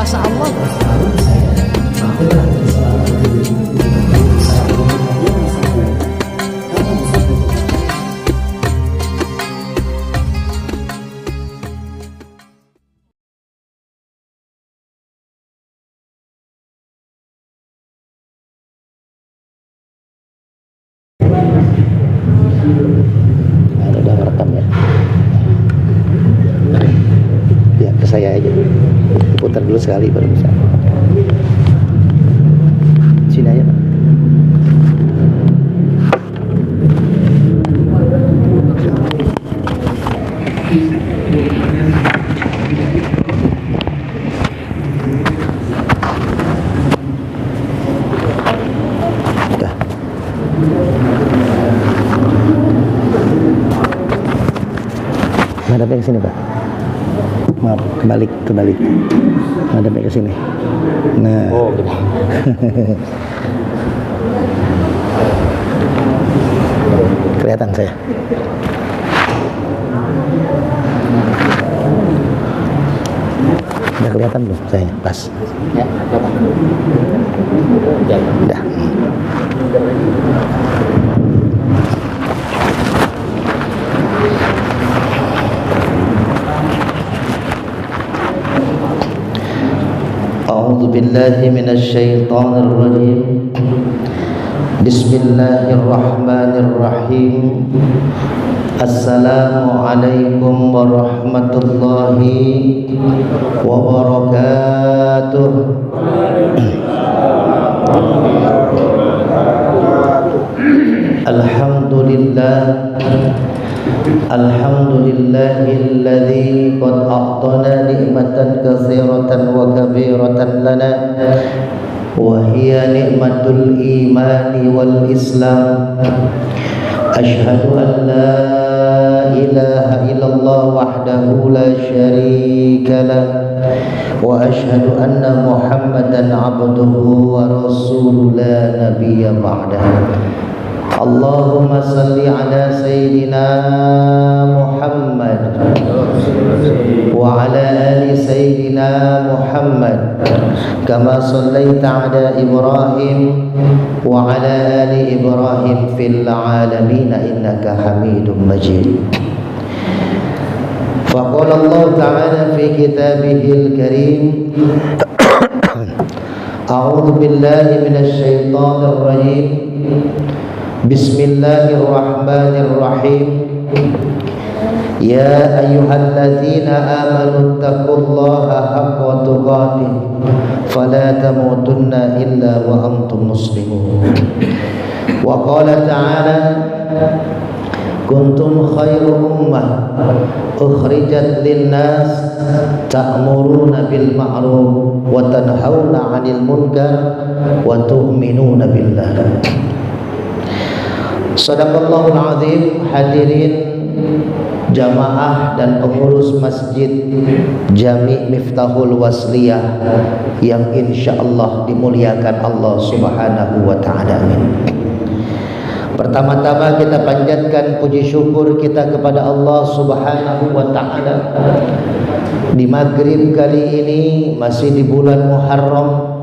kuasa Allah. Udah merekam ya? Ya ke saya aja. Putar dulu sekali baru bisa. Sini aja Pak. Udah. Madapnya ke sini Pak. Maaf, kebalik. Madapnya ke sini. Nah. Oh, gitu. Kelihatan saya. Udah kelihatan belum saya? Pas. Ya, kelihatan. Udah. أعوذ بالله من الشيطان الرجيم بسم الله الرحمن الرحيم السلام عليكم ورحمة الله وبركاته الحمد لله الحمد لله الذي قد أعطانا نعمة كثيرة وكبيرة لنا وهي نعمة الإيمان والإسلام أشهد أن لا إله إلا الله وحده لا شريك له وأشهد أن محمدا عبده ورسوله لا نبي بعده اللهم صل على سيدنا محمد وعلى آل سيدنا محمد كما صليت على إبراهيم وعلى آل إبراهيم في العالمين إنك حميد مجيد فقال الله تعالى في كتابه الكريم أعوذ بالله من الشيطان الرجيم بسم الله الرحمن الرحيم يا أيها الذين آمنوا اتقوا الله حق تقاته فلا تموتن إلا وأنتم مسلمون وقال تعالى كنتم خير أمة أخرجت للناس تأمرون بالمعروف وتنهون عن المنكر وتؤمنون بالله. Sadaqallahul azim. Hadirin jamaah dan pengurus masjid Jami Miftahul Wasliyah yang insyaallah dimuliakan Allah Subhanahu wa taala. Pertama-tama kita panjatkan puji syukur kita kepada Allah Subhanahu wa taala. Di maghrib kali ini masih di bulan Muharram,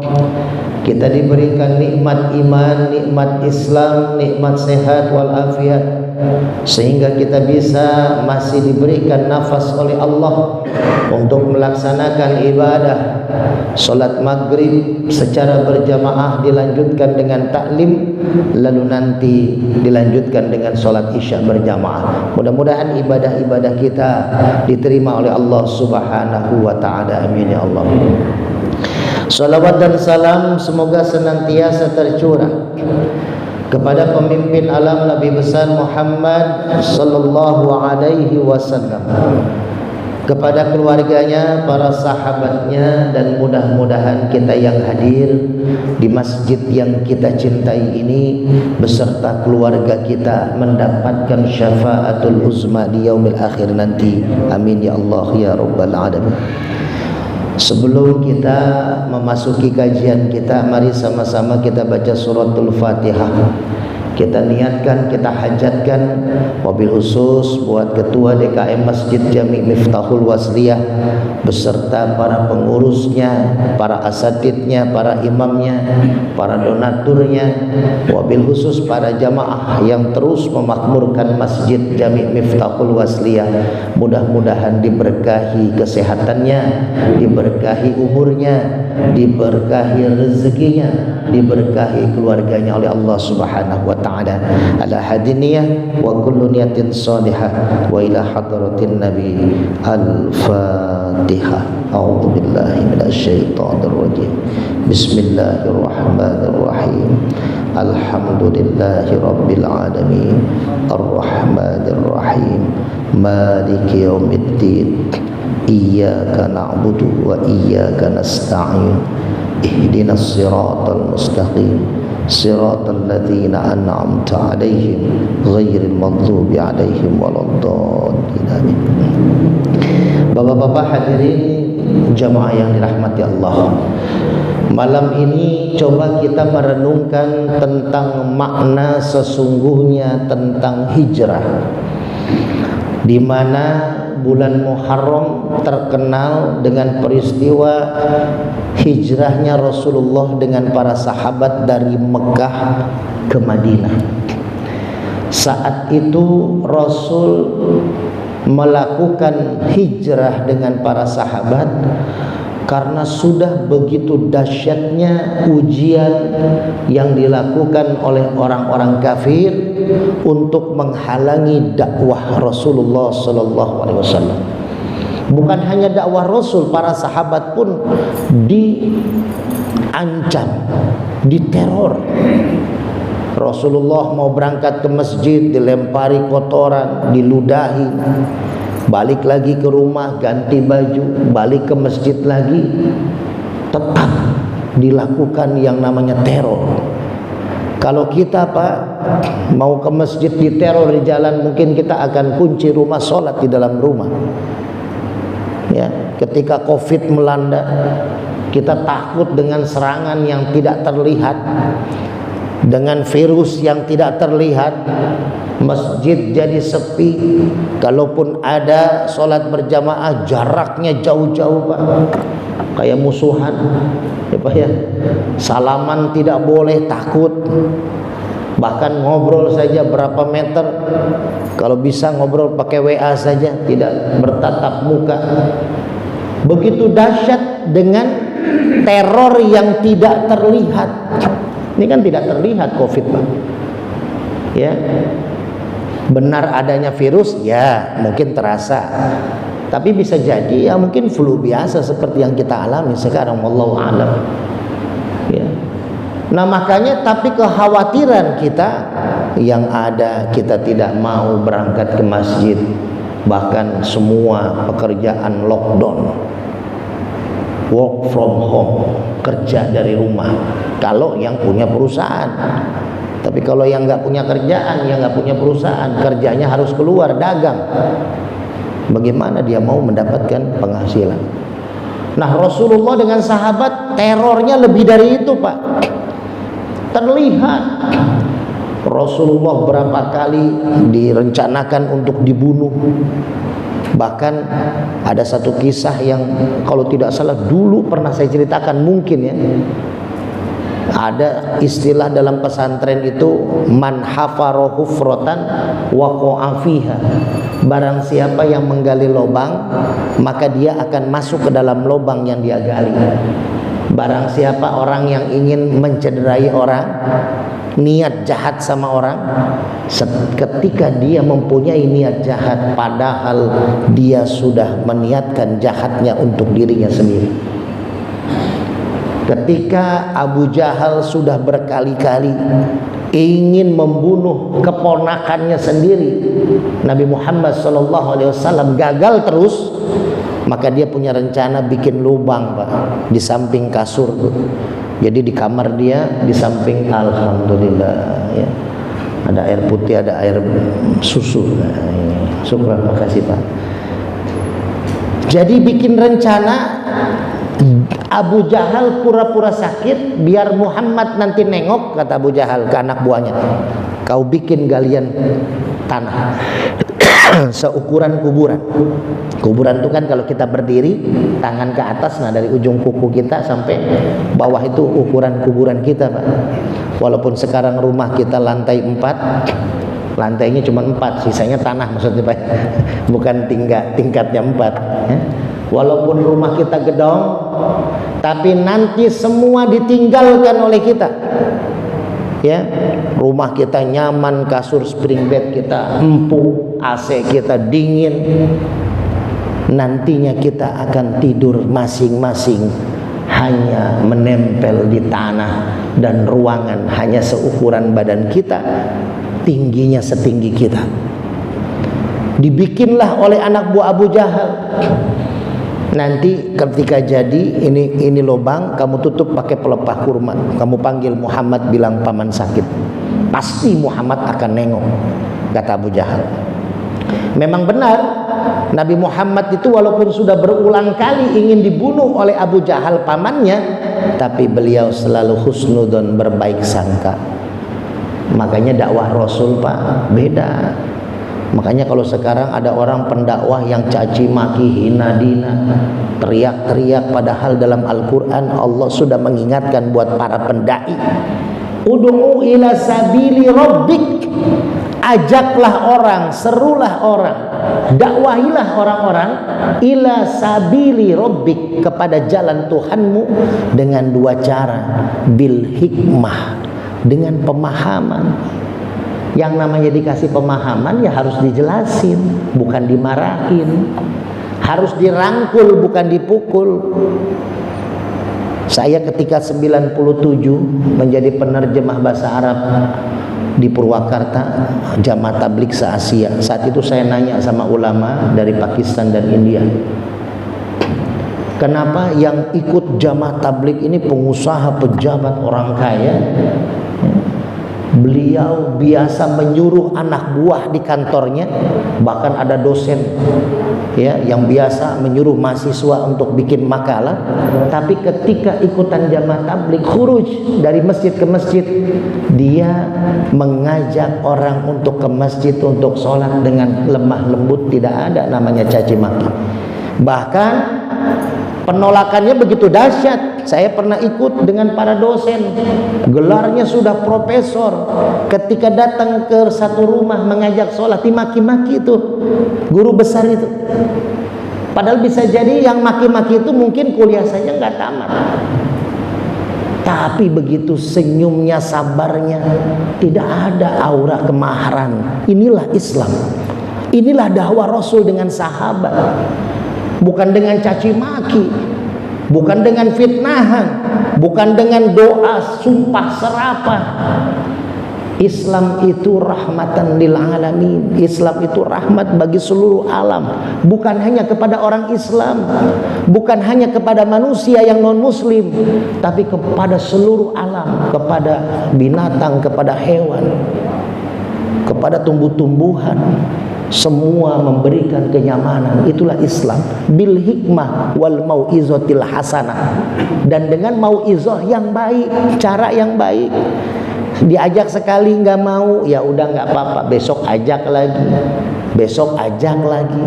kita diberikan nikmat iman, nikmat Islam, nikmat sehat walafiat, sehingga kita bisa masih diberikan nafas oleh Allah untuk melaksanakan ibadah. Salat maghrib secara berjamaah dilanjutkan dengan taklim, lalu nanti dilanjutkan dengan salat isya berjamaah. Mudah-mudahan ibadah-ibadah kita diterima oleh Allah Subhanahu wa taala. Amin ya Allah. Salawat dan salam semoga senantiasa tercurah kepada pemimpin alam Nabi besar Muhammad sallallahu alaihi wasallam, kepada keluarganya, para sahabatnya, dan mudah-mudahan kita yang hadir di masjid yang kita cintai ini beserta keluarga kita mendapatkan syafaatul uzma di yaumil akhir nanti. Amin ya Allah ya rabbal alamin. Sebelum kita memasuki kajian kita, mari sama-sama kita baca suratul Fatihah. Kita niatkan, kita hajatkan, wabil khusus buat Ketua DKM Masjid Jami Miftahul Wasliyah beserta para pengurusnya, para asatidnya, para imamnya, para donaturnya, wabil khusus para jamaah yang terus memakmurkan Masjid Jami Miftahul Wasliyah. Mudah-mudahan diberkahi kesehatannya, diberkahi umurnya, diberkahi rezekinya, diberkahi keluarganya oleh Allah Subhanahu wa ta'ala. Ala hadiniyah wa kullu niyatin salihah wa ila hadratin nabi. Al-Fatihah. A'udzu billahi minasyaitonir rajim. Bismillahirrahmanirrahim. Alhamdulillahi rabbil alamin. Arrahmanir rahim. Maliki yaumiddin. Iyyaka na'budu wa iyyaka nasta'in. Ihdinas siratal mustaqim. Siratal ladzina an'amta 'alaihim ghairil maghdubi 'alaihim waladdallin. Amin. Bapak-bapak hadirin jamaah yang dirahmati Allah, malam ini coba kita merenungkan tentang makna sesungguhnya tentang hijrah, di mana bulan Muharram terkenal dengan peristiwa hijrahnya Rasulullah dengan para sahabat dari Mekah ke Madinah. Saat itu Rasul melakukan hijrah dengan para sahabat karena sudah begitu dahsyatnya ujian yang dilakukan oleh orang-orang kafir untuk menghalangi dakwah Rasulullah sallallahu alaihi wasallam. Bukan hanya dakwah Rasul, para sahabat pun diancam, diteror. Rasulullah mau berangkat ke masjid, dilempari kotoran, diludahi. Balik lagi ke rumah, ganti baju, balik ke masjid lagi, tetap dilakukan yang namanya teror. Kalau kita Pak mau ke masjid diteror di jalan, mungkin kita akan kunci rumah, sholat di dalam rumah. Ya, ketika Covid melanda, kita takut dengan serangan yang tidak terlihat, dengan virus yang tidak terlihat. Masjid jadi sepi, kalaupun ada sholat berjamaah jaraknya jauh-jauh Pak, kayak musuhan ya Pak ya. Salaman tidak boleh, takut. Bahkan ngobrol saja berapa meter, kalau bisa ngobrol pakai WA saja, tidak bertatap muka. Begitu dahsyat dengan teror yang tidak terlihat. Ini kan tidak terlihat Covid Pak ya. Benar adanya virus ya mungkin terasa, tapi bisa jadi ya mungkin flu biasa seperti yang kita alami sekarang, wallahu a'lam ya. Nah makanya, tapi kekhawatiran kita yang ada, kita tidak mau berangkat ke masjid, bahkan semua pekerjaan lockdown, work from home, kerja dari rumah kalau yang punya perusahaan. Tapi kalau yang nggak punya kerjaan, yang nggak punya perusahaan, kerjanya harus keluar dagang, bagaimana dia mau mendapatkan penghasilan? Nah Rasulullah dengan sahabat terornya lebih dari itu Pak. Terlihat Rasulullah berapa kali direncanakan untuk dibunuh. Bahkan ada satu kisah yang kalau tidak salah dulu pernah saya ceritakan mungkin ya. Ada istilah dalam pesantren itu, man hafara hufratan waqa'a fiha. Barang siapa yang menggali lubang, maka dia akan masuk ke dalam lubang yang dia gali. Barang siapa orang yang ingin mencederai orang, niat jahat sama orang, ketika dia mempunyai niat jahat padahal dia sudah meniatkan jahatnya untuk dirinya sendiri. Ketika Abu Jahal sudah berkali-kali ingin membunuh keponakannya sendiri, Nabi Muhammad SAW gagal terus, maka dia punya rencana bikin lubang Pak di samping kasur tuh. Jadi di kamar dia di samping, alhamdulillah ya, ada air putih, ada air susu. Nah, syukur, makasih Pak. Jadi bikin rencana, Abu Jahal pura-pura sakit biar Muhammad nanti nengok, kata Abu Jahal ke anak buahnya. kau bikin galian tanah seukuran kuburan. Kuburan itu kan kalau kita berdiri tangan ke atas, nah dari ujung kuku kita sampai bawah itu ukuran kuburan kita, Pak. Walaupun sekarang rumah kita lantai 4, lantainya cuma 4, sisanya tanah maksudnya, Pak. Bukan tingkatnya 4 ya. Walaupun rumah kita gedong, tapi nanti semua ditinggalkan oleh kita. Ya, rumah kita nyaman, kasur spring bed kita empuk, AC kita dingin. Nantinya kita akan tidur masing-masing hanya menempel di tanah, dan ruangan hanya seukuran badan kita, tingginya setinggi kita. Dibikinlah oleh anak buah Abu Jahal. Nanti ketika jadi ini lubang, kamu tutup pakai pelepah kurma, kamu panggil Muhammad, bilang paman sakit, pasti Muhammad akan nengok, kata Abu Jahal. Memang benar, Nabi Muhammad itu walaupun sudah berulang kali ingin dibunuh oleh Abu Jahal pamannya, tapi beliau selalu husnudon, berbaik sangka. Makanya dakwah Rasul, Pak, beda. Makanya kalau sekarang ada orang pendakwah yang caci maki, hina dina, teriak-teriak, padahal dalam Al-Quran Allah sudah mengingatkan buat para pendai, ud'u ila sabili rabbik, ajaklah orang, serulah orang, dakwahilah orang-orang ila sabili rabbik, kepada jalan Tuhanmu dengan 2 cara, bil hikmah, dengan pemahaman. Yang namanya dikasih pemahaman ya harus dijelasin, bukan dimarahin. Harus dirangkul, bukan dipukul. Saya ketika 97 menjadi penerjemah bahasa Arab di Purwakarta, Jamaah Tabligh se-Asia. Saat itu saya nanya sama ulama dari Pakistan dan India, kenapa yang ikut Jamaah Tabligh ini pengusaha, pejabat, orang kaya? Beliau biasa menyuruh anak buah di kantornya, bahkan ada dosen ya yang biasa menyuruh mahasiswa untuk bikin makalah. Tapi ketika ikutan Jamaah Tabligh, khuruj dari masjid ke masjid, dia mengajak orang untuk ke masjid untuk sholat dengan lemah lembut, tidak ada namanya caci maki. Bahkan penolakannya begitu dahsyat. Saya pernah ikut dengan para dosen, gelarnya sudah profesor. Ketika datang ke satu rumah mengajak sholat, dimaki-maki itu guru besar itu. Padahal bisa jadi yang maki-maki itu mungkin kuliah saja nggak tamat. Tapi begitu senyumnya, sabarnya, tidak ada aura kemaharan. Inilah Islam. Inilah dakwah Rasul dengan sahabat. Bukan dengan caci maki, bukan dengan fitnahan, bukan dengan doa, sumpah serapah. Islam itu rahmatan lil alamin. Islam itu rahmat bagi seluruh alam, bukan hanya kepada orang Islam, bukan hanya kepada manusia yang non muslim, tapi kepada seluruh alam, kepada binatang, kepada hewan, kepada tumbuh-tumbuhan. Semua memberikan kenyamanan. Itulah Islam, bil hikmah wal mau'izatil hasanah, dan dengan mau'izah yang baik, cara yang baik. Diajak sekali nggak mau, ya udah nggak apa-apa, besok ajak lagi, besok ajak lagi.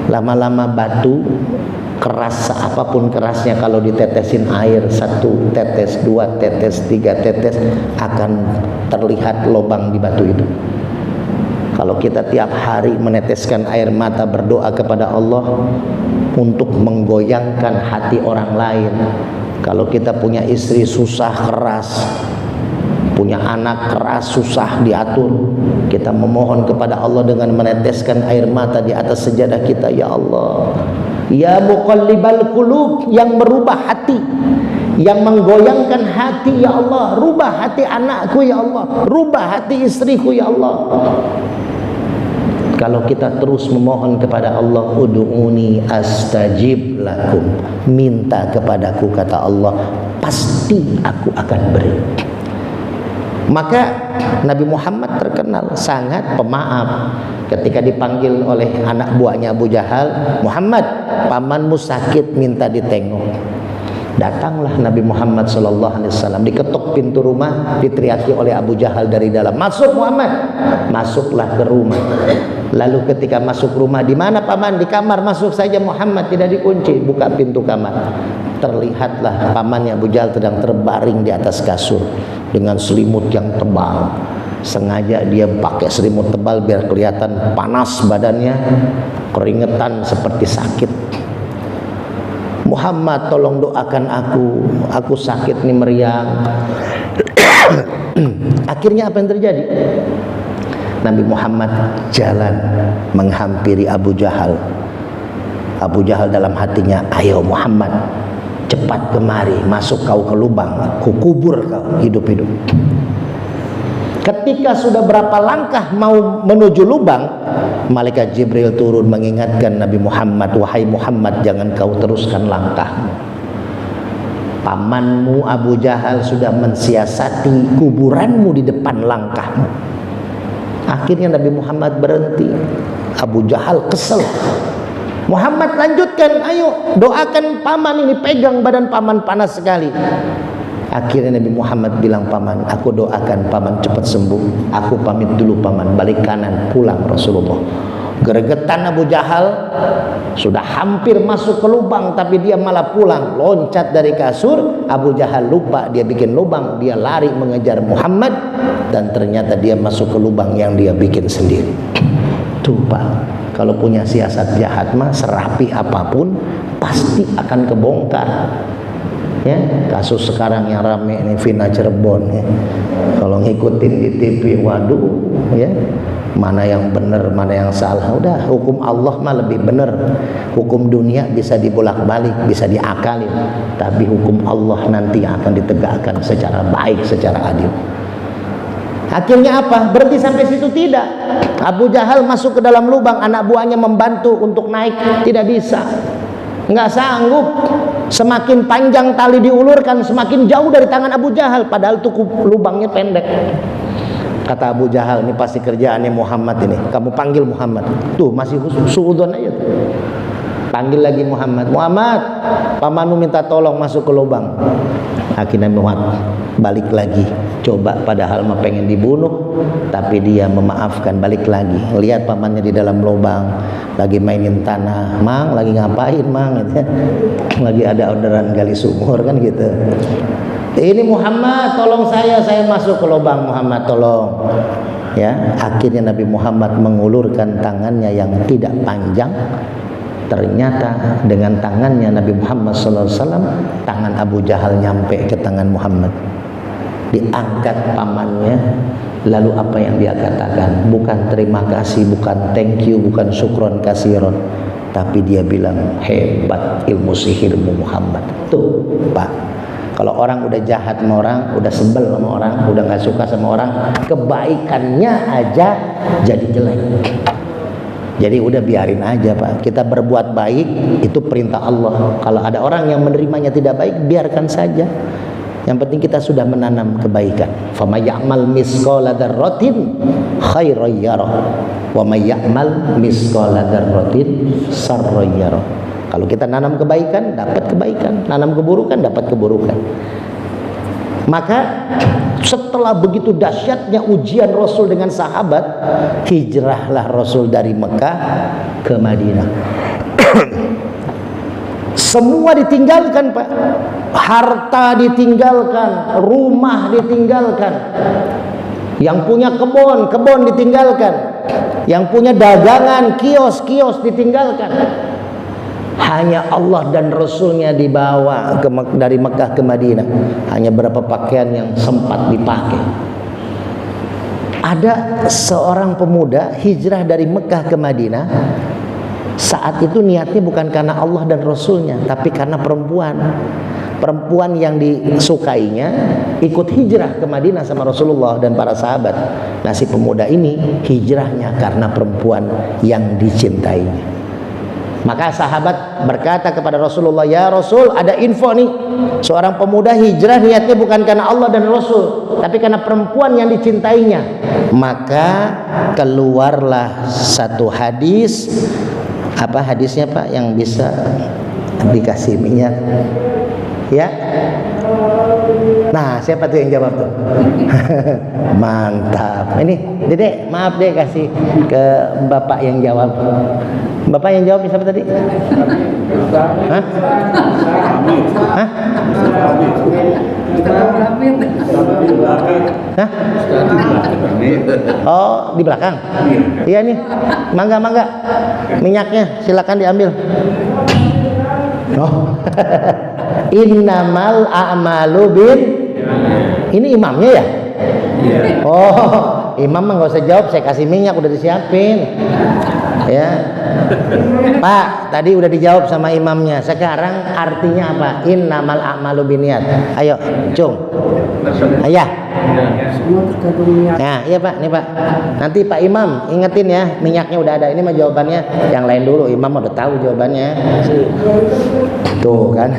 Lama-lama batu keras, apapun kerasnya, kalau ditetesin air 1 tetes, 2 tetes, 3 tetes, akan terlihat lubang di batu itu. Kalau kita tiap hari meneteskan air mata berdoa kepada Allah untuk menggoyangkan hati orang lain, kalau kita punya istri susah keras, punya anak keras susah diatur, kita memohon kepada Allah dengan meneteskan air mata di atas sejadah kita, ya Allah, ya muqallibal qulub, yang merubah hati, yang menggoyangkan hati, ya Allah, rubah hati anakku, ya Allah, rubah hati istriku, ya Allah. Kalau kita terus memohon kepada Allah, ud'uni astajib lakum, minta kepadaku, kata Allah, pasti aku akan beri. Maka Nabi Muhammad terkenal sangat pemaaf. Ketika dipanggil oleh anak buahnya Abu Jahal, Muhammad, pamanmu sakit, minta ditengok. Datanglah Nabi Muhammad SAW, diketuk pintu rumah, diteriaki oleh Abu Jahal dari dalam, masuk Muhammad. Masuklah ke rumah. Lalu ketika masuk rumah, di mana paman? Di kamar. Masuk saja Muhammad, tidak dikunci. Buka pintu kamar, terlihatlah pamannya Abu Jahal sedang terbaring di atas kasur dengan selimut yang tebal. Sengaja dia pakai selimut tebal biar kelihatan panas badannya, keringetan seperti sakit. Muhammad, tolong doakan aku sakit nih, meriang. Akhirnya apa yang terjadi? Nabi Muhammad jalan menghampiri Abu Jahal. Abu Jahal dalam hatinya, ayo Muhammad, cepat kemari, masuk kau ke lubang, ku kubur kau hidup-hidup. Ketika sudah berapa langkah mau menuju lubang, malaikat Jibril turun mengingatkan Nabi Muhammad, wahai Muhammad, jangan kau teruskan langkahmu. Pamanmu Abu Jahal sudah mensiasati kuburanmu di depan langkahmu. Akhirnya Nabi Muhammad berhenti. Abu Jahal kesel. Muhammad lanjutkan, ayo doakan paman ini, pegang badan paman panas sekali. Akhirnya Nabi Muhammad bilang, paman, aku doakan paman cepat sembuh. Aku pamit dulu paman, balik kanan, pulang Rasulullah. Geregetan Abu Jahal, sudah hampir masuk ke lubang, tapi dia malah pulang, loncat dari kasur. Abu Jahal lupa dia bikin lubang, dia lari mengejar Muhammad, dan ternyata dia masuk ke lubang yang dia bikin sendiri. Tuh Pak, kalau punya siasat jahat mah serapi apapun pasti akan kebongkar. Ya, kasus sekarang yang rame ini Vina Cirebon ya. Kalau ngikutin di TV, waduh ya, mana yang benar mana yang salah. Udah, hukum Allah mah lebih benar. Hukum dunia bisa dibolak-balik, bisa diakalin, tapi hukum Allah nanti akan ditegakkan secara baik, secara adil. Akhirnya apa? Berhenti sampai situ? Tidak. Abu Jahal masuk ke dalam lubang, anak buahnya membantu untuk naik, tidak bisa, nggak sanggup. Semakin panjang tali diulurkan, semakin jauh dari tangan Abu Jahal, padahal tuh lubangnya pendek. Kata Abu Jahal, ini pasti kerjaannya Muhammad ini. Kamu panggil Muhammad. Tuh masih suudzon aja tuh. Panggil lagi Muhammad. Muhammad, pamanmu minta tolong masuk ke lubang. Akhirnya Muhammad balik lagi. Coba padahal mah pengen dibunuh, tapi dia memaafkan, balik lagi. Lihat pamannya di dalam lubang, lagi mainin tanah. Mang, lagi ngapain Mang? Lagi ada orderan gali sumur kan gitu. Ini Muhammad, tolong saya masuk ke lubang. Muhammad, tolong. Ya, akhirnya Nabi Muhammad mengulurkan tangannya yang tidak panjang. Ternyata dengan tangannya Nabi Muhammad SAW, tangan Abu Jahal nyampe ke tangan Muhammad. Diangkat pamannya. Lalu apa yang dia katakan? Bukan terima kasih, bukan thank you, bukan syukron kasiron, tapi dia bilang, hebat ilmu sihirmu Muhammad. Tuh Pak, kalau orang udah jahat sama orang, udah sebel sama orang, udah gak suka sama orang, kebaikannya aja jadi jelek. Jadi udah biarin aja Pak. Kita berbuat baik itu perintah Allah. Kalau ada orang yang menerimanya tidak baik, biarkan saja. Yang penting kita sudah menanam kebaikan. Faman ya'mal misqala dzarratin khairan yarah, wa may ya'mal misqala dzarratin syarran yarah. Kalau kita nanam kebaikan, dapat kebaikan. Nanam keburukan, dapat keburukan. Maka setelah begitu dahsyatnya ujian Rasul dengan sahabat, hijrahlah Rasul dari Mekah ke Madinah. Semua ditinggalkan Pak. Harta ditinggalkan, rumah ditinggalkan. Yang punya kebun ditinggalkan. Yang punya dagangan, kios ditinggalkan. Hanya Allah dan Rasulnya dibawa dari Mekah ke Madinah. Hanya berapa pakaian yang sempat dipakai. Ada seorang pemuda hijrah dari Mekah ke Madinah. Saat itu niatnya bukan karena Allah dan Rasulnya, tapi karena perempuan yang disukainya ikut hijrah ke Madinah sama Rasulullah dan para sahabat. Nah, si pemuda ini hijrahnya karena perempuan yang dicintainya. Maka sahabat berkata kepada Rasulullah, ya Rasul, ada info nih, seorang pemuda hijrah niatnya bukan karena Allah dan Rasul, tapi karena perempuan yang dicintainya. Maka keluarlah satu hadis. Apa hadisnya Pak yang bisa dikasih minyak? Ya. Nah, siapa tuh yang jawab tuh? Mantap. Ini Dedek, maaf deh kasih ke Bapak yang jawab. Bapak yang jawab siapa tadi? Hah? Hah? Hah? Oh, di belakang. Iya nih. Mangga. Minyaknya silakan diambil. Oh. Innamal a'malu bin. Ini imamnya ya? Oh, imam mah nggak usah jawab, saya kasih minyak udah disiapin. Ya. Pak, tadi udah dijawab sama imamnya. Sekarang artinya apa? Innamal a'malu binniyat. Ayo, Cung. Ayah. Nah, iya Pak, nih Pak. Nanti Pak Imam ingetin ya, minyaknya udah ada. Ini mah jawabannya. Yang lain dulu, imam udah tahu jawabannya. Tuh kan.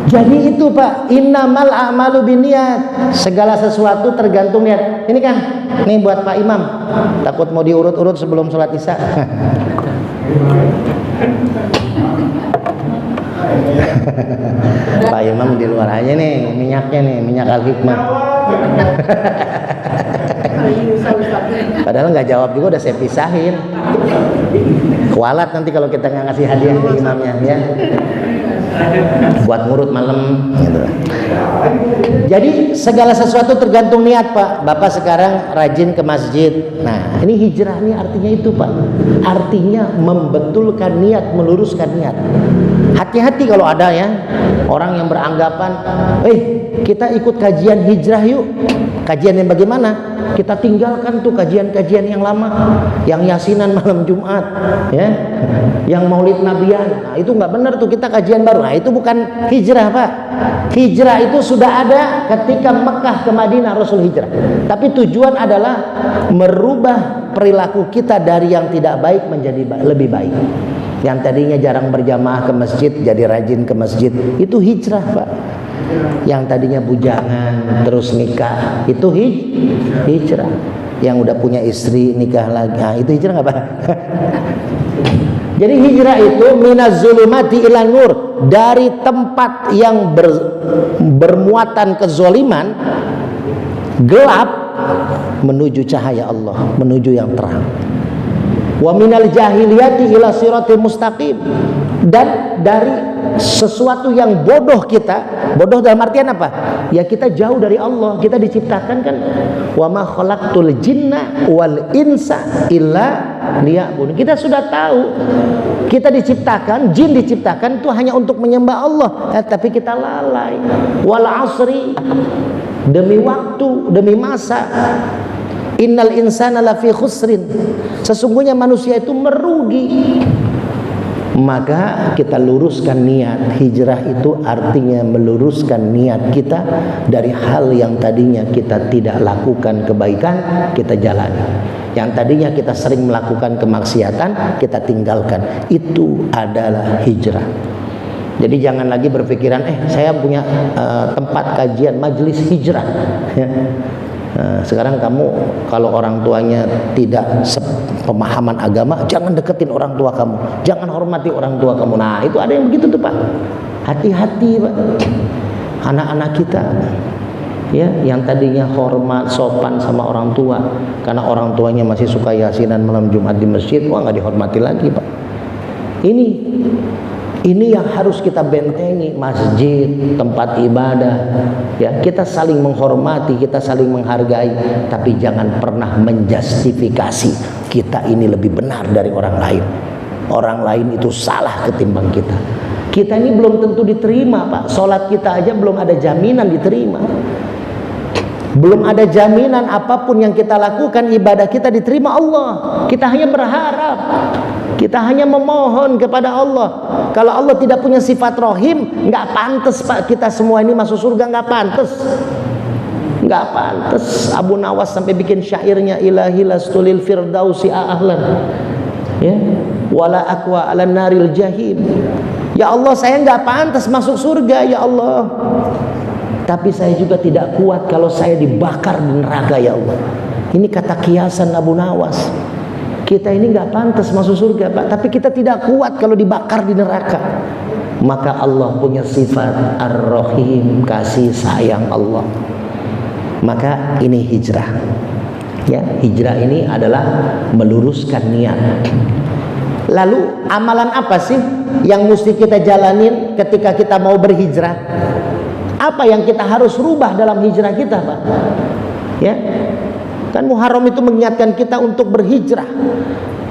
Jadi itu Pak, innamal a'malu binniyat. Segala sesuatu tergantung niat. Ini kan, nih buat Pak Imam. Takut mau diurut-urut sebelum sholat Isya. Pak Imam di luar aja nih, minyaknya nih, minyak Al-Hikmah. Padahal nggak jawab juga udah saya pisahin. Kualat nanti kalau kita nggak ngasih hadiah ke imamnya ya. Buat ngurut malam gitu. Jadi segala sesuatu tergantung niat Pak. Bapak sekarang rajin ke masjid. Nah ini hijrah ini artinya itu Pak. Artinya membetulkan niat, meluruskan niat. Hati-hati kalau ada ya orang yang beranggapan, kita ikut kajian hijrah yuk. Kajian yang bagaimana? Kita tinggalkan tuh kajian-kajian yang lama, yang yasinan malam Jumat, ya, yang maulid nabian. Nah, itu nggak benar tuh, kita kajian baru. Nah itu bukan hijrah Pak. Hijrah itu sudah ada ketika Mekah ke Madinah Rasul hijrah. Tapi tujuan adalah merubah perilaku kita dari yang tidak baik menjadi lebih baik. Yang tadinya jarang berjamaah ke masjid jadi rajin ke masjid. Itu hijrah Pak. Yang tadinya bujangan terus nikah, itu hijrah. Yang udah punya istri nikah lagi, nah, itu hijrah nggak Pak? Jadi hijrah itu minaz zulumati ilan nur, dari tempat yang bermuatan kezoliman, gelap, menuju cahaya Allah, menuju yang terang. Wa minal jahiliyati ila siratil mustaqim, dan dari sesuatu yang bodoh kita, bodoh dalam artian apa? Ya kita jauh dari Allah. Kita diciptakan kan, wa ma khalaqtul jinna wal insa illa liya'budun. Kita sudah tahu kita diciptakan, jin diciptakan itu hanya untuk menyembah Allah, tapi kita lalai. Wal asri, demi waktu, demi masa. Innal insana lafi khusrin, sesungguhnya manusia itu merugi. Maka kita luruskan niat. Hijrah itu artinya meluruskan niat kita dari hal yang tadinya kita tidak lakukan kebaikan, kita jalani. Yang tadinya kita sering melakukan kemaksiatan, kita tinggalkan. Itu adalah hijrah. Jadi jangan lagi berpikiran, saya punya tempat kajian majelis hijrah ya. Sekarang kamu kalau orang tuanya tidak pemahaman agama, jangan deketin orang tua kamu, jangan hormati orang tua kamu. Nah itu ada yang begitu tuh Pak. Hati-hati Pak. Anak-anak kita ya, yang tadinya hormat, sopan sama orang tua, karena orang tuanya masih suka yasinan malam Jumat di masjid, wah nggak dihormati lagi Pak. Ini yang harus kita bentengi, masjid, tempat ibadah. Ya, kita saling menghormati, kita saling menghargai, tapi jangan pernah menjustifikasi kita ini lebih benar dari orang lain. Orang lain itu salah ketimbang kita. Kita ini belum tentu diterima Pak. Sholat kita aja belum ada jaminan diterima. Belum ada jaminan apapun yang kita lakukan, ibadah kita diterima Allah. Kita hanya berharap, kita hanya memohon kepada Allah. Kalau Allah tidak punya sifat rohim, nggak pantas Pak kita semua ini masuk surga, nggak pantas. Nggak pantas. Abu Nawas sampai bikin syairnya, ilahi lastulil firdausi ahlan, ya, wala aqwa ala naril jahim. Ya Allah, saya nggak pantas masuk surga ya Allah, tapi saya juga tidak kuat kalau saya dibakar di neraka ya Allah. Ini kata kiasan Abu Nawas. Kita ini nggak pantas masuk surga, Pak, tapi kita tidak kuat kalau dibakar di neraka. Maka Allah punya sifat Ar-Rahim, kasih sayang Allah. Maka ini hijrah. Ya, hijrah ini adalah meluruskan niat. Lalu amalan apa sih yang mesti kita jalanin ketika kita mau berhijrah? Apa yang kita harus rubah dalam hijrah kita, Pak? Ya, kan Muharram itu mengingatkan kita untuk berhijrah.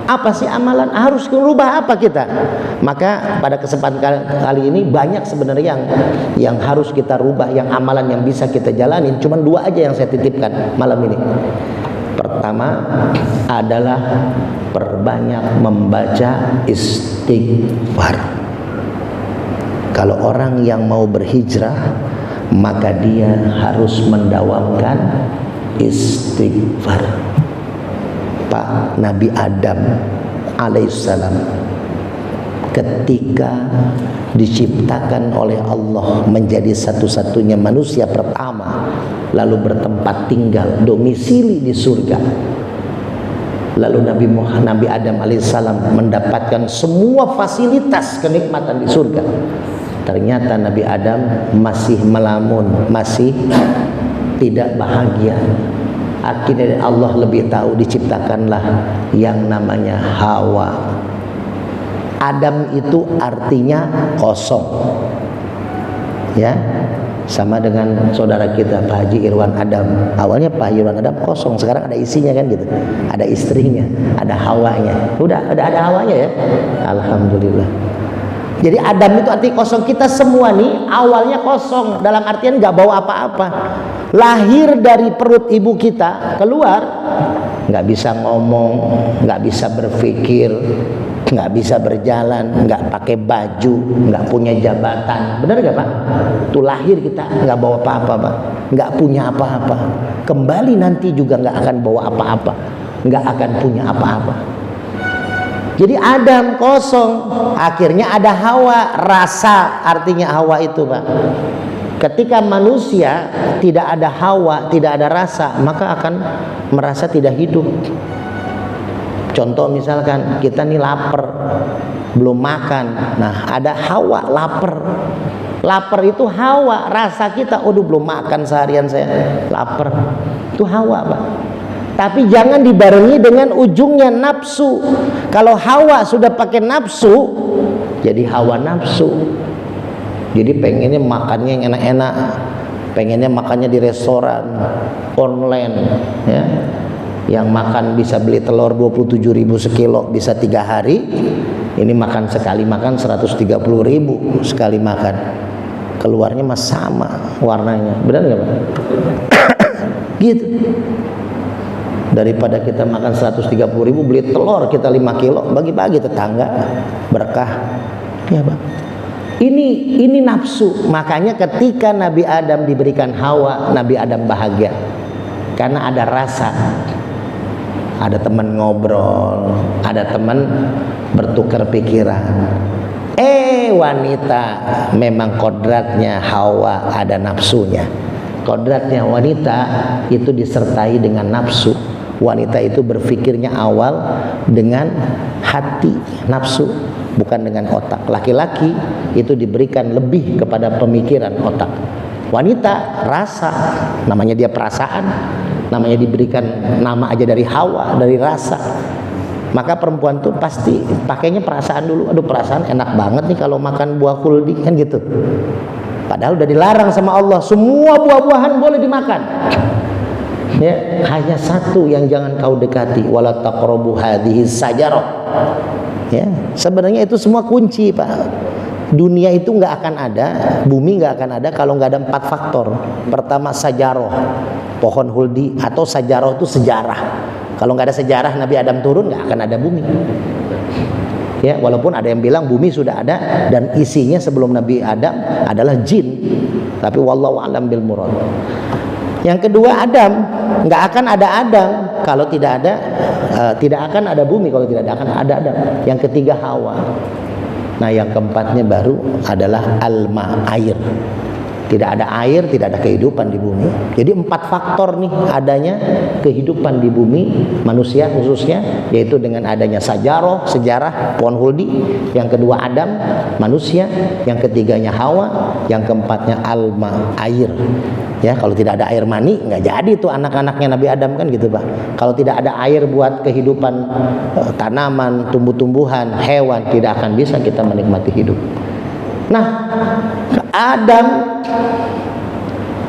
Apa sih amalan? Harus merubah apa kita? Maka pada kesempatan kali ini banyak sebenarnya yang harus kita rubah, yang amalan yang bisa kita jalanin. Cuman 2 aja yang saya titipkan malam ini. Pertama adalah perbanyak membaca istighfar. Kalau orang yang mau berhijrah, maka dia harus mendawamkan istighfar. Pak, Nabi Adam alaihissalam ketika diciptakan oleh Allah menjadi satu-satunya manusia pertama, lalu bertempat tinggal domisili di surga. Lalu Nabi Adam alaihissalam mendapatkan semua fasilitas kenikmatan di surga. Ternyata Nabi Adam masih melamun, masih tidak bahagia. Akhirnya Allah lebih tahu, diciptakanlah yang namanya Hawa. Adam itu artinya kosong. Ya, sama dengan saudara kita Pak Haji Irwan Adam. Awalnya Pak Haji Irwan Adam kosong, sekarang ada isinya kan gitu. Ada istrinya, ada hawanya. Udah ada hawanya ya. Alhamdulillah. Jadi Adam itu arti kosong. Kita semua nih awalnya kosong, dalam artian nggak bawa apa-apa. Lahir dari perut ibu kita, keluar nggak bisa ngomong, nggak bisa berpikir, nggak bisa berjalan, nggak pakai baju, nggak punya jabatan. Benar nggak Pak? Tuh lahir kita nggak bawa apa-apa, Pak. Nggak punya apa-apa. Kembali nanti juga nggak akan bawa apa-apa, nggak akan punya apa-apa. Jadi Adam kosong, akhirnya ada Hawa. Rasa artinya Hawa itu, Pak. Ketika manusia tidak ada hawa, tidak ada rasa, maka akan merasa tidak hidup. Contoh misalkan kita nih lapar, belum makan. Nah, ada hawa, lapar. Lapar itu hawa, rasa kita, aduh belum makan seharian saya, lapar. Itu hawa, Pak. Tapi jangan dibarengi dengan ujungnya nafsu. Kalau hawa sudah pakai nafsu, jadi hawa nafsu. Jadi pengennya makannya yang enak-enak, pengennya makannya di restoran online, ya. Yang makan bisa beli telur 27.000 sekilo, bisa 3 hari. Ini makan sekali makan 130.000 sekali makan. Keluarnya mah sama warnanya, benar nggak Pak? Gitu. Daripada kita makan 130.000 beli telur kita 5 kilo, bagi-bagi tetangga, berkah, ya Pak. Ini nafsu. Makanya ketika Nabi Adam diberikan Hawa, Nabi Adam bahagia karena ada rasa, ada teman ngobrol, ada teman bertukar pikiran. Wanita memang kodratnya Hawa ada nafsunya. Kodratnya wanita itu disertai dengan nafsu. Wanita itu berpikirnya awal dengan hati, nafsu, bukan dengan otak. Laki-laki itu diberikan lebih kepada pemikiran, otak. Wanita rasa, namanya dia perasaan, namanya diberikan nama aja dari hawa, dari rasa. Maka perempuan tuh pasti pakainya perasaan dulu. Aduh, perasaan enak banget nih kalau makan buah kuldi, kan gitu. Padahal udah dilarang sama Allah, semua buah-buahan boleh dimakan. Ya, hanya satu yang jangan kau dekati, wala taqrabu hadhihi sajarah. Ya, sebenarnya itu semua kunci, Pak. Dunia itu nggak akan ada, bumi nggak akan ada kalau nggak ada 4 faktor. Pertama sajaroh, pohon huldi, atau sajaroh itu sejarah. Kalau nggak ada sejarah Nabi Adam turun, nggak akan ada bumi. Ya, walaupun ada yang bilang bumi sudah ada dan isinya sebelum Nabi Adam adalah jin, tapi wallahu a'lam bil murad. Yang kedua Adam, nggak akan ada Adam kalau tidak ada, tidak akan ada bumi kalau tidak akan ada Adam. Yang ketiga Hawa. Nah, yang keempatnya baru adalah alma, air. Tidak ada air, tidak ada kehidupan di bumi. Jadi 4 faktor nih adanya kehidupan di bumi manusia khususnya, yaitu dengan adanya sajaroh, sejarah pohon huldi, yang kedua Adam, manusia, yang ketiganya Hawa, yang keempatnya alma, air. Ya, kalau tidak ada air mani nggak jadi tuh anak-anaknya Nabi Adam kan gitu Pak. Kalau tidak ada air buat kehidupan tanaman, tumbuh-tumbuhan, hewan, tidak akan bisa kita menikmati hidup. Nah, Adam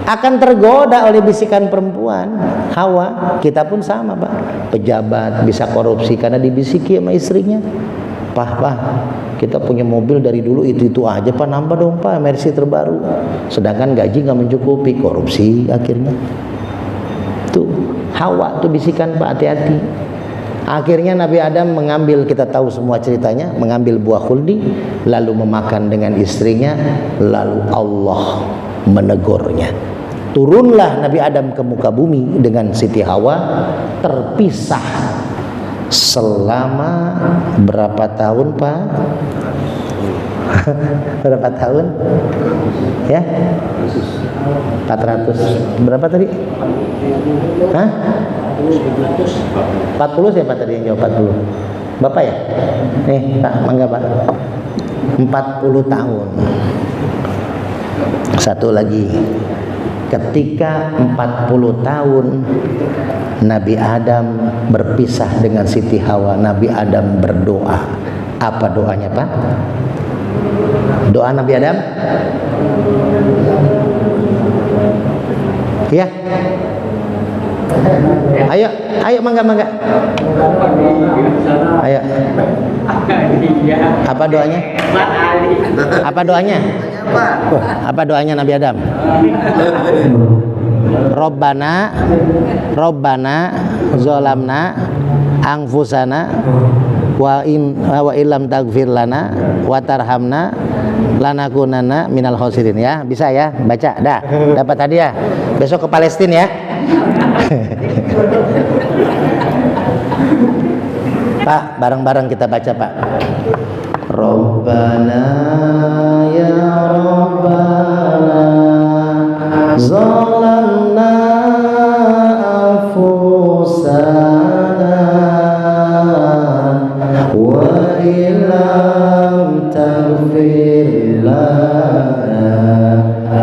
akan tergoda oleh bisikan perempuan, Hawa. Kita pun sama Pak, pejabat bisa korupsi karena dibisiki sama istrinya. Pak, kita punya mobil dari dulu itu aja Pak, nambah dong Pak, Mercy terbaru. Sedangkan gaji nggak mencukupi, korupsi akhirnya. Tuh Hawa tuh bisikan Pak, hati-hati. Akhirnya Nabi Adam mengambil, kita tahu semua ceritanya, mengambil buah khuldi, lalu memakan dengan istrinya, lalu Allah menegurnya. Turunlah Nabi Adam ke muka bumi dengan Siti Hawa, terpisah selama berapa tahun Pak? Berapa tahun? Ya? 400. Berapa tadi? Hah? 40 siapa tadi yang jawab 40? Bapak ya? Pak, mangga Pak. 40 tahun. Satu lagi. Ketika 40 tahun Nabi Adam berpisah dengan Siti Hawa, Nabi Adam berdoa. Apa doanya Pak? Doa Nabi Adam? Ya. Ayo mangga. Ayo. Apa doanya? Apa doanya? Apa doanya Nabi Adam? Robbana zolamna anfusana wa illam taghfir lana wa tarhamna lanakunanna minal khosirin. Ya, bisa ya, baca. Dah, dapat hadiah. Besok ke Palestina ya. Pak, bareng-bareng kita baca Pak. Rabbana ya Rabbana zalamna anfusana wa illam taghfir lana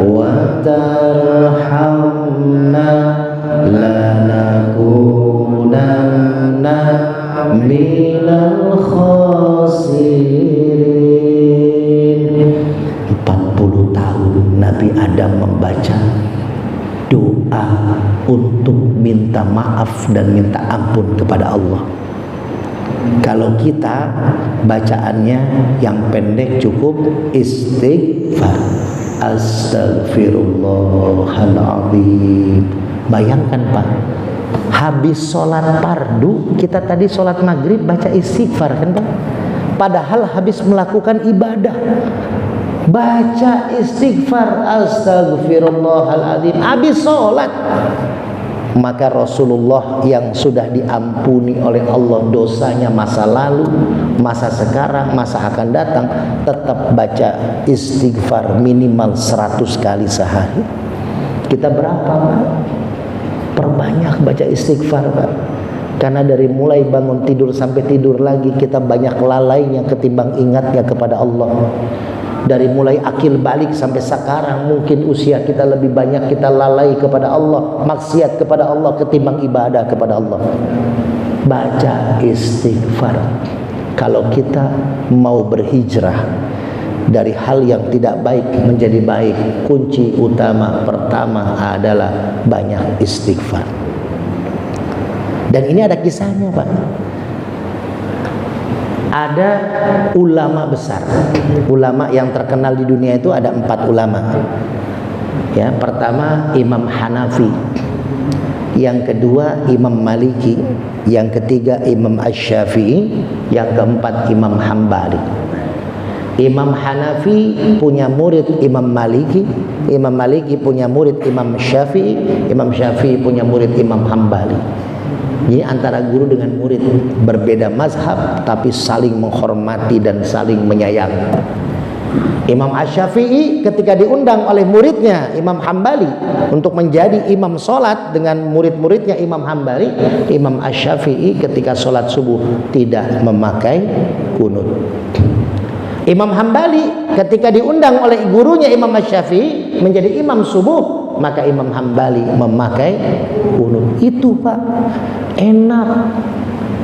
wa tarhamna lanakunanna minal khasirin. 40 tahun Nabi Adam membaca doa untuk minta maaf dan minta ampun kepada Allah. Kalau kita bacaannya yang pendek cukup istighfar, astagfirullahaladzim. Bayangkan Pak, habis sholat fardu, kita tadi sholat maghrib baca istighfar kan Pak? Padahal habis melakukan ibadah baca istighfar, astagfirullahaladzim, habis sholat. Maka Rasulullah yang sudah diampuni oleh Allah dosanya masa lalu, masa sekarang, masa akan datang, tetap baca istighfar minimal 100 kali sehari. Kita berapa Pak? Perbanyak baca istighfar Pak. Karena dari mulai bangun tidur sampai tidur lagi kita banyak lalainya ketimbang ingatnya kepada Allah. Dari mulai akil balik sampai sekarang mungkin usia kita lebih banyak kita lalai kepada Allah, maksiat kepada Allah ketimbang ibadah kepada Allah. Baca istighfar. Kalau kita mau berhijrah dari hal yang tidak baik menjadi baik, kunci utama pertama adalah banyak istighfar. Dan ini ada kisahnya Pak. Ada ulama besar, ulama yang terkenal di dunia itu ada 4 ulama. Ya, pertama Imam Hanafi, yang kedua Imam Maliki, yang ketiga Imam Asy-Syafi'i, yang keempat Imam Hambali. Imam Hanafi punya murid Imam Maliki, Imam Maliki punya murid Imam Syafi'i, Imam Syafi'i punya murid Imam Hambali. Jadi antara guru dengan murid berbeda mazhab tapi saling menghormati dan saling menyayangi. Imam Asy-Syafi'i ketika diundang oleh muridnya Imam Hambali untuk menjadi imam sholat dengan murid-muridnya Imam Hambali, Imam Asy-Syafi'i ketika sholat subuh tidak memakai kunut. Imam Hambali ketika diundang oleh gurunya Imam Asy-Syafi'i menjadi imam subuh, maka Imam Hambali memakai kunut. Itu Pak, enak.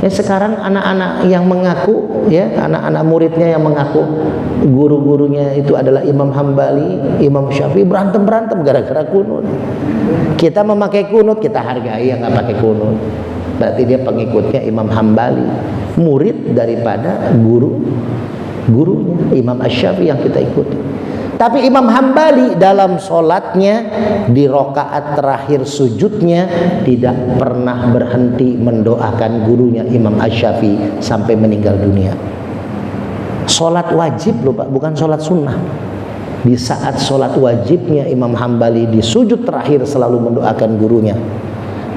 Ya, sekarang anak-anak yang mengaku, ya, anak-anak muridnya yang mengaku guru-gurunya itu adalah Imam Hambali, Imam Syafi'i, berantem gara-gara kunut. Kita memakai kunut, kita hargai yang nggak pakai kunut. Berarti dia pengikutnya Imam Hambali, murid daripada gurunya Imam Asy-Syafi'i yang kita ikuti. Tapi Imam Hambali dalam sholatnya di rokaat terakhir sujudnya tidak pernah berhenti mendoakan gurunya Imam Asy-Syafi'i sampai meninggal dunia. Sholat wajib loh Pak, bukan sholat sunnah. Di saat sholat wajibnya Imam Hambali di sujud terakhir selalu mendoakan gurunya.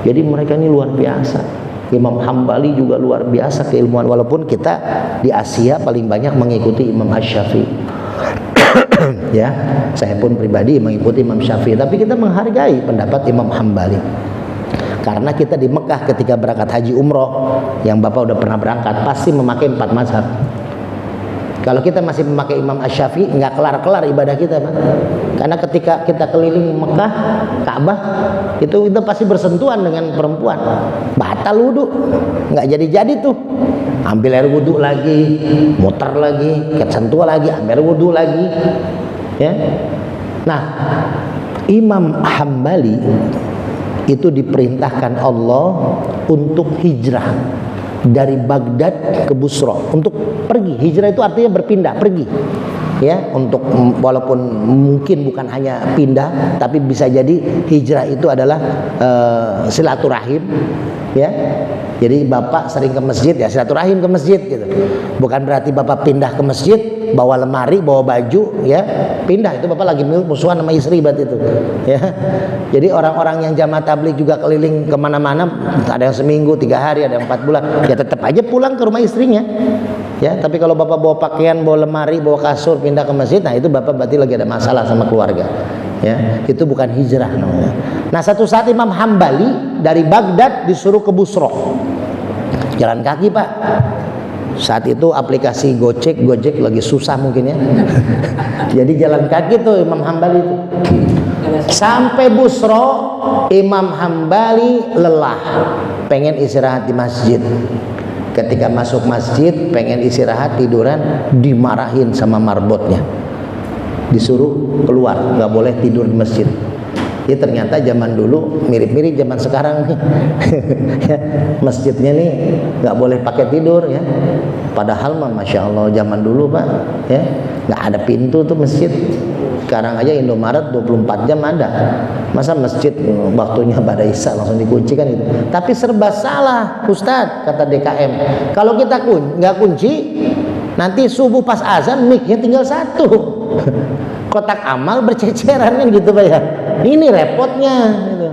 Jadi mereka ini luar biasa. Imam Hambali juga luar biasa keilmuan, walaupun kita di Asia paling banyak mengikuti Imam Asy-Syafi'i. Ya, saya pun pribadi mengikuti Imam Syafi'i, tapi kita menghargai pendapat Imam Hambali. Karena kita di Mekah ketika berangkat haji umroh, yang Bapak udah pernah berangkat, pasti memakai 4 mazhab. Kalau kita masih memakai Imam Asy-Syafi'i, nggak kelar-kelar ibadah kita, Pak. Karena ketika kita keliling Mekah, Ka'bah, itu kita pasti bersentuhan dengan perempuan, batal wudu, nggak jadi-jadi tuh. Ambil air wudhu lagi, muter lagi, kesentuh lagi, ambil air wudhu lagi, ya. Nah, Imam Hambali itu diperintahkan Allah untuk hijrah dari Baghdad ke Busra, untuk pergi. Hijrah itu artinya berpindah, pergi, ya. Untuk walaupun mungkin bukan hanya pindah, tapi bisa jadi hijrah itu adalah silaturahim, ya. Jadi Bapak sering ke masjid, ya silaturahim ke masjid gitu. Bukan berarti Bapak pindah ke masjid bawa lemari, bawa baju, ya pindah, itu Bapak lagi musuhan sama istri berarti itu, ya. Jadi orang-orang yang jamaah tabligh juga keliling kemana-mana, ada yang seminggu, 3 hari, ada yang 4 bulan, ya tetap aja pulang ke rumah istrinya, ya. Tapi kalau Bapak bawa pakaian, bawa lemari, bawa kasur, pindah ke masjid, nah itu Bapak berarti lagi ada masalah sama keluarga, ya. Itu bukan hijrah namanya. Nah, satu saat Imam Hambali dari Baghdad disuruh ke Busra, jalan kaki Pak. Saat itu aplikasi Gojek lagi susah mungkin, ya. Jadi jalan kaki tuh Imam Hambali itu. Sampai Busra, Imam Hambali lelah, pengen istirahat di masjid. Ketika masuk masjid pengen istirahat, tiduran, dimarahin sama marbotnya, disuruh keluar, nggak boleh tidur di masjid. Ya, ternyata zaman dulu mirip-mirip zaman sekarang nih. Masjidnya nih nggak boleh pakai tidur, ya. Padahal mah masya Allah zaman dulu Pak, ya nggak ada pintu tuh masjid. Sekarang aja Indomaret 24 jam ada. Masa masjid waktunya pada Isya langsung dikunci kan itu. Tapi serba salah Ustadz, kata DKM. Kalau kita nggak kunci, nanti subuh pas azan mic-nya tinggal 1. Kotak amal berceceran kan gitu Pak, ya. Ini repotnya gitu.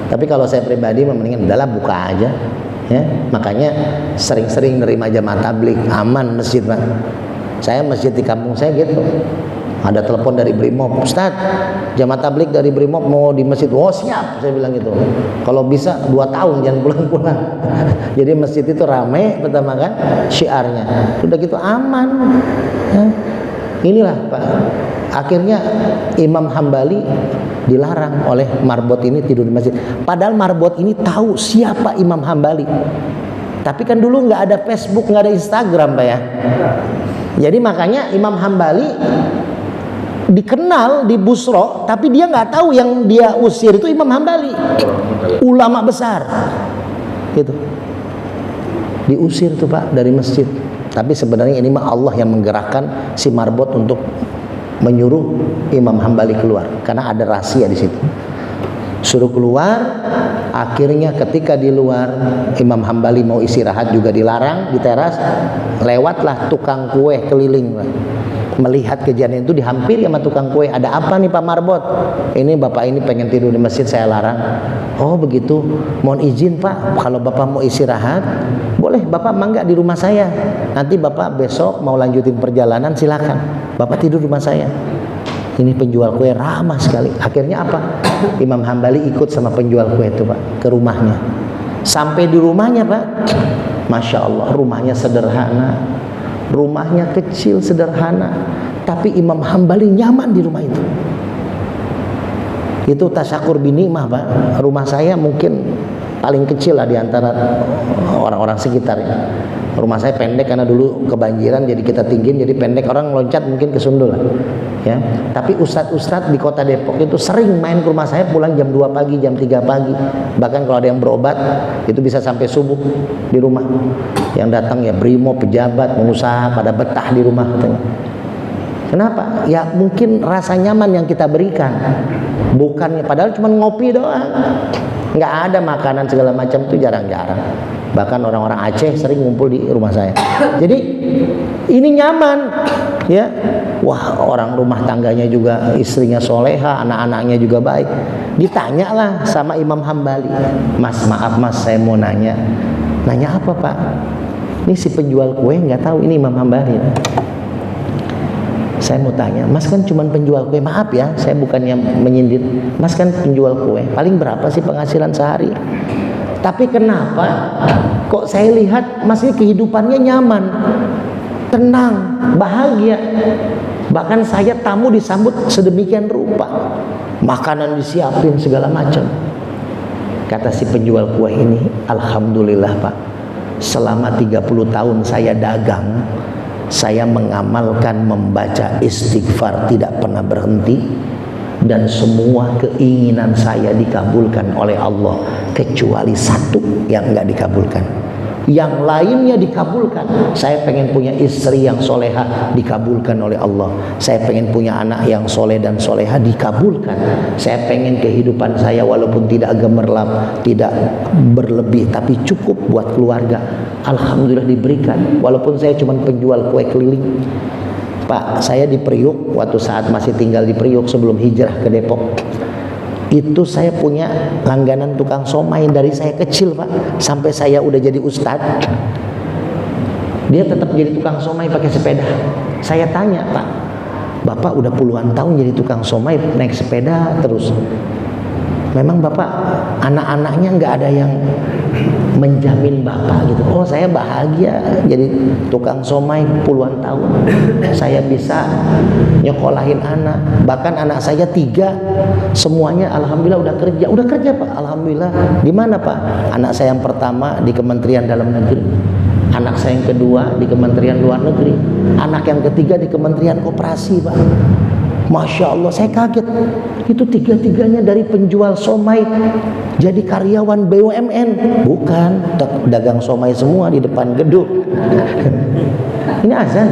Tapi kalau saya pribadi mendingan udahlah buka aja, ya. Makanya sering-sering nerima jamaah tabligh, aman masjid Pak. Saya masjid di kampung saya gitu, ada telepon dari Brimob, Ustadz jamaah tabligh dari Brimob mau di masjid. Oh siap, saya bilang gitu. Kalau bisa 2 tahun jangan pulang-pulang. Jadi masjid itu ramai pertama kan, syiarnya udah gitu aman, ya. Inilah Pak, akhirnya Imam Hambali dilarang oleh marbot ini tidur di masjid. Padahal marbot ini tahu siapa Imam Hambali. Tapi kan dulu nggak ada Facebook, nggak ada Instagram Pak, ya. Jadi makanya Imam Hambali dikenal di Busra, tapi dia nggak tahu yang dia usir itu Imam Hambali, ulama besar, gitu. Diusir tuh Pak dari masjid. Tapi sebenarnya ini mah Allah yang menggerakkan si marbot untuk menyuruh Imam Hambali keluar, karena ada rahasia di situ. Suruh keluar, Akhirnya ketika di luar Imam Hambali mau istirahat juga dilarang di teras, lewatlah tukang kue keliling. Melihat kejadian itu dihampiri sama tukang kue. Ada apa nih Pak Marbot? Ini bapak ini pengen tidur di masjid, saya larang. Oh begitu, mohon izin Pak, kalau bapak mau istirahat boleh bapak mangga di rumah saya. Nanti bapak besok mau lanjutin perjalanan silakan, bapak tidur di rumah saya. Ini penjual kue ramah sekali. Akhirnya apa? Imam Hambali ikut sama penjual kue itu Pak ke rumahnya. Sampai di rumahnya Pak, Masya Allah, rumahnya sederhana, rumahnya kecil sederhana, tapi Imam Hambali nyaman di rumah itu. Itu tasyakur binikmah Pak. Rumah saya mungkin paling kecil lah di antara orang-orang sekitarnya. Rumah saya pendek karena dulu kebanjiran, jadi kita tinggiin, jadi pendek, orang loncat mungkin kesundul lah. Ya. Tapi ustadz-ustadz di kota Depok itu sering main ke rumah saya, pulang jam 2 pagi, jam 3 pagi. Bahkan kalau ada yang berobat itu bisa sampai subuh di rumah. Yang datang ya brimo, pejabat, pengusaha pada betah di rumah katanya. Kenapa? Ya mungkin rasa nyaman yang kita berikan. Bukannya padahal cuma ngopi doang. Nggak ada makanan segala macam, itu jarang-jarang. Bahkan orang-orang Aceh sering ngumpul di rumah saya. Jadi ini nyaman, ya. Wah, orang rumah tangganya juga istrinya soleha, anak-anaknya juga baik. Ditanyalah sama Imam Hambali, Mas maaf Mas, saya mau nanya. Nanya apa Pak? Ini si penjual kue nggak tahu ini Imam Hambali. Saya mau tanya, Mas kan cuma penjual kue, maaf ya, saya bukannya menyindir. Mas kan penjual kue, paling berapa sih penghasilan sehari? Tapi kenapa kok saya lihat Mas ini kehidupannya nyaman, tenang, bahagia. Bahkan saya tamu disambut sedemikian rupa, makanan disiapin segala macam. Kata si penjual kue ini, alhamdulillah Pak, selama 30 tahun saya dagang, saya mengamalkan membaca istighfar tidak pernah berhenti, dan semua keinginan saya dikabulkan oleh Allah kecuali satu yang enggak dikabulkan. Yang lainnya dikabulkan. Saya pengen punya istri yang soleha, dikabulkan oleh Allah. Saya pengen punya anak yang soleh dan soleha, dikabulkan. Saya pengen kehidupan saya walaupun tidak gemerlap, tidak berlebih, tapi cukup buat keluarga. Alhamdulillah diberikan. Walaupun saya cuma penjual kue keliling. Pak, saya di Priuk, waktu saat masih tinggal di Priuk sebelum hijrah ke Depok, itu saya punya langganan tukang somai dari saya kecil Pak, sampai saya udah jadi ustadz. Dia tetap jadi tukang somai pakai sepeda. Saya tanya, Pak, Bapak udah puluhan tahun jadi tukang somai naik sepeda terus, memang Bapak anak-anaknya nggak ada yang menjamin Bapak gitu? Oh, saya bahagia jadi tukang somai puluhan tahun. Saya bisa nyekolahin anak, bahkan anak saya 3 semuanya alhamdulillah udah kerja Pak. Alhamdulillah. Di mana Pak? Anak saya yang pertama di Kementerian Dalam Negeri, anak saya yang kedua di Kementerian Luar Negeri, anak yang ketiga di Kementerian Koperasi Pak. Masya Allah, saya kaget. Itu 3-tiganya dari penjual somai jadi karyawan BUMN. Bukan, dagang somai semua di depan gedung. Ini azan.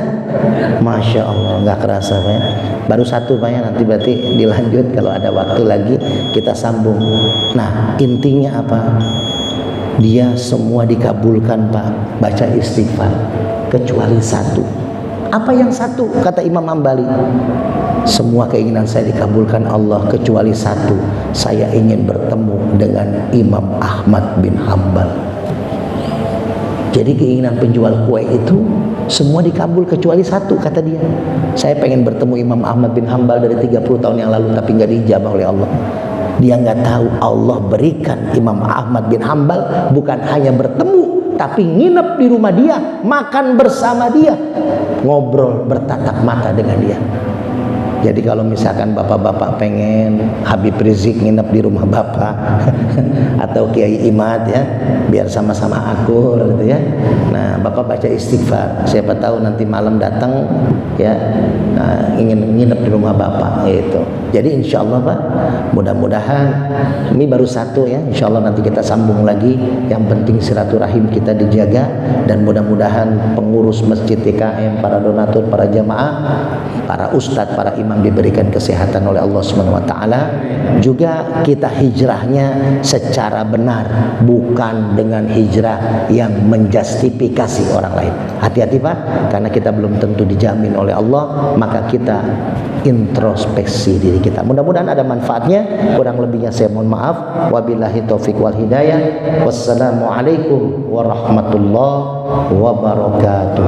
Masya Allah, nggak kerasa Pak ya. Baru 1 Pak ya, nanti berarti dilanjut kalau ada waktu lagi kita sambung. Nah, intinya apa? Dia semua dikabulkan Pak, baca istighfar, kecuali 1. Apa yang 1? Kata Imam Hambali, semua keinginan saya dikabulkan Allah kecuali 1, saya ingin bertemu dengan Imam Ahmad bin Hambal. Jadi keinginan penjual kue itu semua dikabul kecuali 1, kata dia. Saya pengen bertemu Imam Ahmad bin Hambal dari 30 tahun yang lalu, tapi nggak diijabah oleh Allah. Dia nggak tahu Allah berikan Imam Ahmad bin Hambal bukan hanya bertemu, tapi nginep di rumah dia, makan bersama dia, ngobrol bertatap mata dengan dia. Jadi kalau misalkan bapak-bapak pengen Habib Rizik nginep di rumah bapak atau Kiai Imad ya, biar sama-sama akur gitu ya. Nah, bapak baca istighfar. Siapa tahu nanti malam datang ya, ingin nginep di rumah bapak gitu. Jadi insya Allah Pak, mudah-mudahan ini baru satu ya, insya Allah nanti kita sambung lagi. Yang penting silaturahim kita dijaga, dan mudah-mudahan pengurus masjid TKM, para donatur, para jamaah, para ustadz, para imam diberikan kesehatan oleh Allah Subhanahu wa taala. Juga kita hijrahnya secara benar, bukan dengan hijrah yang menjustifikasi orang lain. Hati-hati Pak, karena kita belum tentu dijamin oleh Allah, maka kita introspeksi diri kita. Mudah-mudahan ada manfaatnya. Kurang lebihnya saya mohon maaf. Wabillahi taufik wal hidayah. Wassalamualaikum warahmatullahi wabarakatuh.